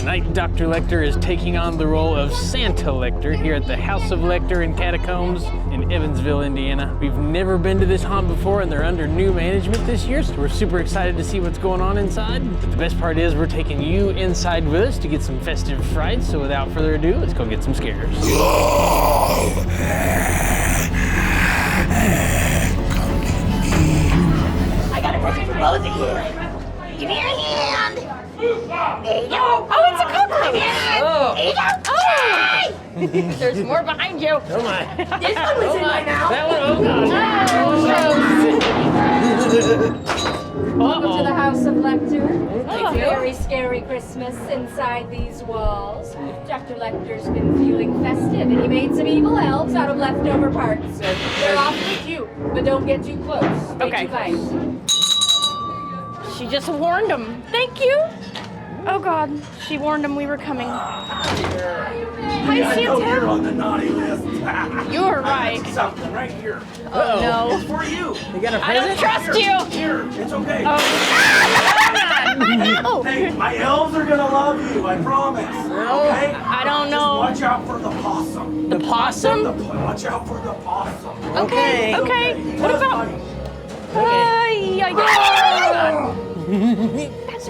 Tonight, Dr. Lecter is taking on the role of Santa Lecter here at the House of Lecter in Catacombs in Evansville, Indiana. We've never been to this haunt before, and they're under new management this year, so we're super excited to see what's going on inside. But the best part is we're taking you inside with us to get some festive fright, so without further ado, let's go get some scares. I got a present for both of you. Give me your hand. There you go. Oh, it's a cookie. Oh. There you go. Oh. There's more behind you. Oh my. This one was in my mouth. That one, oh gosh. Welcome to the House of Lecter. Thank It's a you. very scary Christmas inside these walls. Dr. Lecter's been feeling festive, and he made some evil elves out of leftover parts. They're off with you, but don't get too close. Stay Okay. too tight. She just warned him. Thank you. Oh God, she warned him we were coming. Hi, I know you're Santa. on the naughty list. You're I right. got something right here. Oh no. It's for you. You got a I don't present? trust you. Here, it's okay. Oh. Hey, my elves are gonna love you, I promise. Okay? I don't know. Just watch out for the possum. The possum? Watch out for the possum. Okay. Okay. What about?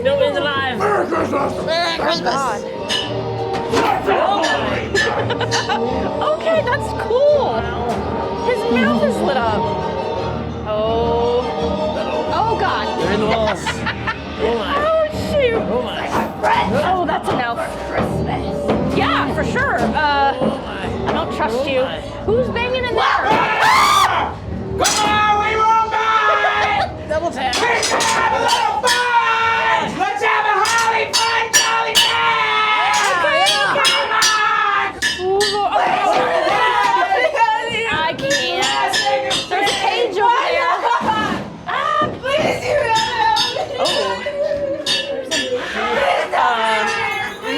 Nobody's alive. Merry Christmas! Merry Christmas. Okay, that's cool. His mouth is lit up. Oh. Oh God. They're in the walls. Oh my. Oh shoot. Oh my. Oh, that's an elf. Yeah, for sure. Oh my. I don't trust you. my. Who's banging in there? Come on, we won't die! Double tap. Let's have a little fun! Let's have a holly fun, jolly day! Come on! I can't. There's a cage over there. Please, you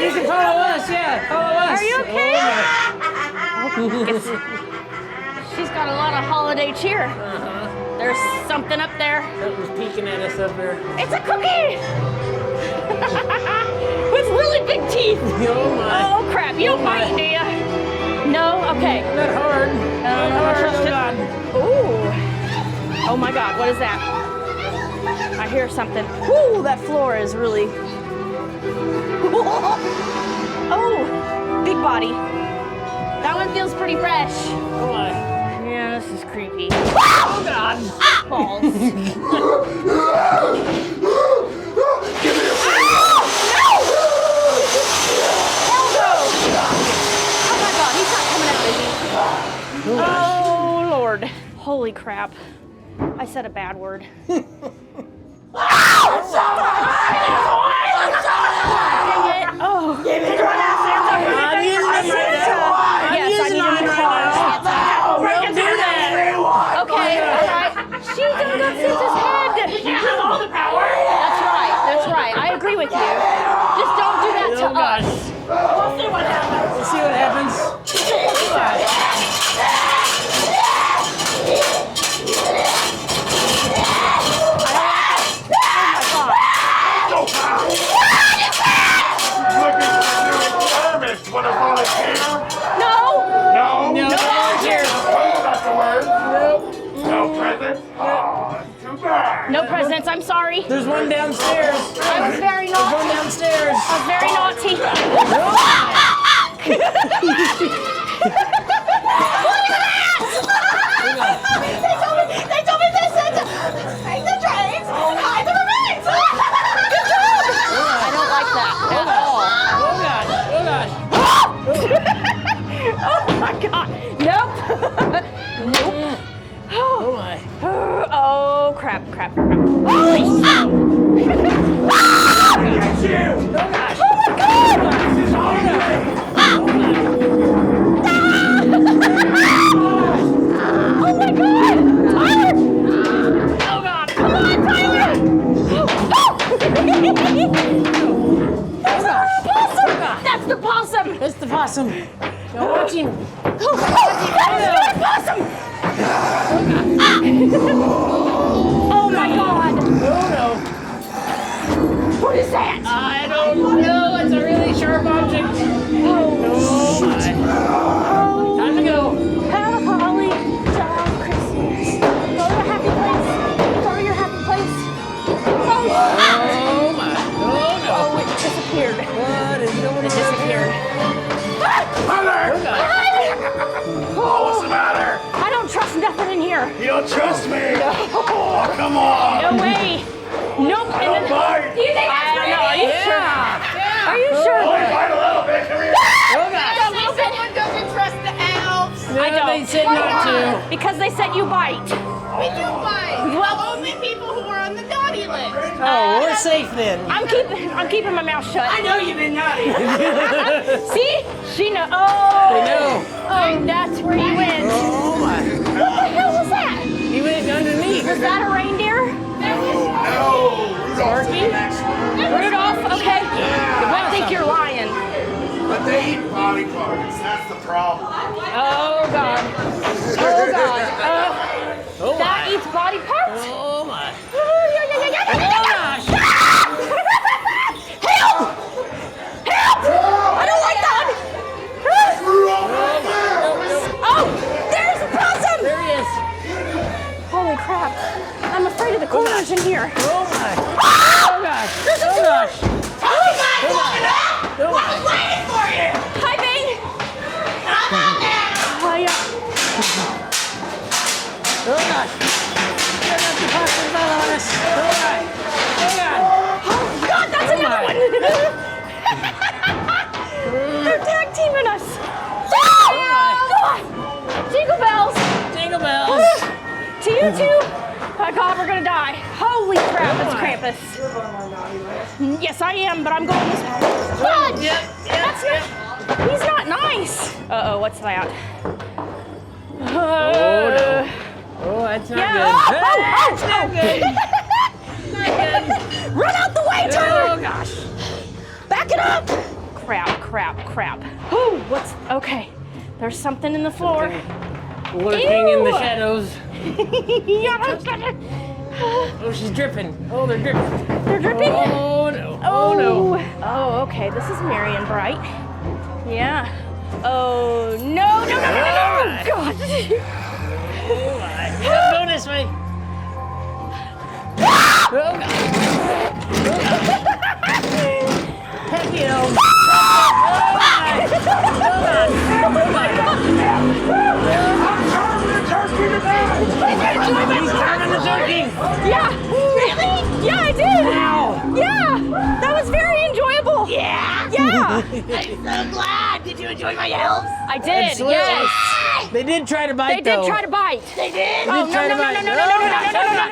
You can follow us, yeah. Follow us. Are you okay? She's got a lot of holiday cheer. There's something up there. That was peeking at us up there. It's a cookie! With really big teeth. Oh my. Oh crap, you don't bite, do you? No? Okay. Not hard. I Not don't hard. trust Oh it. God. Ooh. Oh my God, what is that? I hear something. Ooh, that floor is really... Oh, big body. That one feels pretty fresh. Oh my. Yeah, this is creepy. Oh God. Balls. Oh my God, he's not coming out, is he? Oh Lord. Holy crap. I said a bad word. Dang it. Oh. Give me your ass, I'm using it right now. Yes, I need a new car, Santa. Don't do that. Okay, all right. She done got Santa's head. You have all the power. That's right. That's right. I agree with you. Just don't do that to Oh gosh. us. We'll see what happens. Let's see what happens. Looking for a new thermos. Want to volunteer? No. No. No volunteers. That's the word. Nope. No presents? Oh, too bad. No presents. I'm sorry. There's one downstairs. I was very There's one naughty. downstairs. I was very naughty. They told me this is take the trains, hide the remains. Good job. I don't like that at all. Oh God. Oh God. Oh my God. Nope. Nope. Oh my. Oh crap, crap, crap. It's you. Oh gosh. This is all you. Oh my God! Tyler! Oh God! Come on, Tyler! Possum! That's the possum! That's the possum. Now watch him. That's the possum! Oh my God! Oh no. What is that? I don't know. It's a really sharp don't trust me. No. Oh, come on. No way. Nope. Don't bite. Do you think I that's don't know. Are you pretty? sure? Are you sure? Only bite a little bit. Come here. Someone doesn't trust the elves. No, I don't. they said not to. Because they said you bite. We do bite. Well- Only people who are on the naughty list. Oh, we're safe then. I'm keeping my mouth shut. I know you've been naughty. See? She know. Oh. They know. Oh, that's where you went. Oh my. What the hell was that? He went underneath. Was that a reindeer? No. Rudolph's the next one. Rudolph? Okay. I think you're lying. But they eat body parts. That's the problem. Oh God. Oh God. Oh That my. eats body parts? Oh my. Oh, yeah. Gosh. Help! Help! I don't like that! Rudolph right there. Oh! There's a possum! There he is. Holy crap. I'm afraid of the corners in here. Oh my. Ah! Oh gosh. There's a Oh door! gosh. Oh my God! Oh my. Waiting for you! Hi, Bane! Come on now! Oh, yeah. Oh gosh. They're not the possums out on us. Oh god. Oh god. Oh, God, that's another one! They're tag teaming us. Oh, God. Jingle bells! Jingle bells. To you too! Oh God, we're gonna die. Holy crap, it's Krampus. Yes, I am, but I'm going this way. God! That's not, he's not nice. Uh-oh, what's that? Oh no. Oh, that's not Yeah. good. Oh, Not good. Not good. Run out the way, Oh Tyler! gosh. Back it up! Crap. Ooh, what's, okay. There's something in the floor. Lurking in the Ew. shadows. Oh, she's dripping. Oh, they're dripping. They're dripping? Oh no. Oh no. Oh, okay. This is Merry and Bright. Yeah. Oh, no. Alright. God. Oh my. Go this way. Oh god. Heck you. Oh my. He's turning the turkey. Yeah. Really? Yeah, I did. Wow. Yeah. That was very enjoyable. Yeah? Yeah. I'm so glad. Did you enjoy my elves? I did. Absolutely. Yes. They did try to bite They did though. try to bite. They did? Oh, They did try to bite. no.